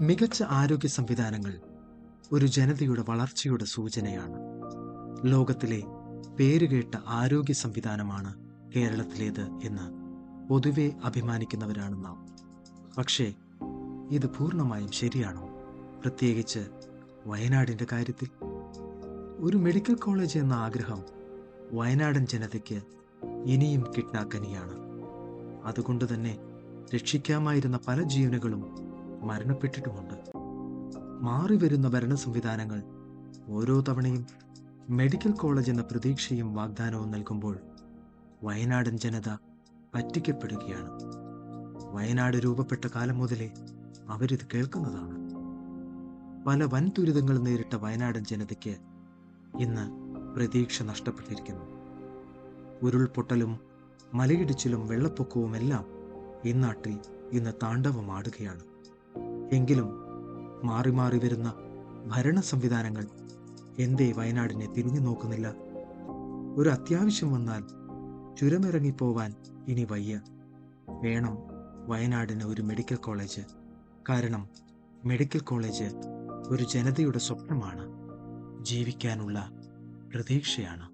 മികച്ച ആരോഗ്യ സംവിധാനങ്ങൾ ഒരു ജനതയുടെ വളർച്ചയുടെ സൂചനയാണ്. ലോകത്തിലെ പേരുകേട്ട ആരോഗ്യ സംവിധാനമാണ് കേരളത്തിലേത് എന്ന് പൊതുവെ അഭിമാനിക്കുന്നവരാണ് നാം. പക്ഷേ ഇത് പൂർണ്ണമായും ശരിയാണോ? പ്രത്യേകിച്ച് വയനാടിന്റെ കാര്യത്തിൽ. ഒരു മെഡിക്കൽ കോളേജ് എന്ന ആഗ്രഹം വയനാടൻ ജനതയ്ക്ക് ഇനിയും കിട്ടാക്കനിയാണ്. അതുകൊണ്ട് തന്നെ രക്ഷിക്കാമായിരുന്ന പല ജീവനുകളും മരണപ്പെട്ടിട്ടുമുണ്ട്. മാറിവരുന്ന ഭരണ സംവിധാനങ്ങൾ ഓരോ തവണയും മെഡിക്കൽ കോളേജ് എന്ന പ്രതീക്ഷയും വാഗ്ദാനവും നൽകുമ്പോൾ വയനാടൻ ജനത പറ്റിക്കപ്പെടുകയാണ്. വയനാട് രൂപപ്പെട്ട കാലം മുതലേ അവരിത് കേൾക്കുന്നതാണ്. പല വൻ ദുരിതങ്ങൾ നേരിട്ട വയനാടൻ ജനതയ്ക്ക് ഇന്ന് പ്രതീക്ഷ നഷ്ടപ്പെട്ടിരിക്കുന്നു. ഉരുൾപൊട്ടലും മലയിടിച്ചിലും വെള്ളപ്പൊക്കവും എല്ലാം ഈ നാട്ടിൽ ഇന്ന് താണ്ഡവമാടുകയാണ്. എങ്കിലും മാറി മാറി വരുന്ന ഭരണ സംവിധാനങ്ങൾ എന്തേ വയനാടിനെ തിരിഞ്ഞു നോക്കുന്നില്ല? ഒരു അത്യാവശ്യം വന്നാൽ ചുരമിറങ്ങിപ്പോവാൻ ഇനി വയ്യ. വേണം വയനാടിന് ഒരു മെഡിക്കൽ കോളേജ്. കാരണം മെഡിക്കൽ കോളേജ് ഒരു ജനതയുടെ സ്വപ്നമാണ്, ജീവിക്കാനുള്ള പ്രതീക്ഷയാണ്.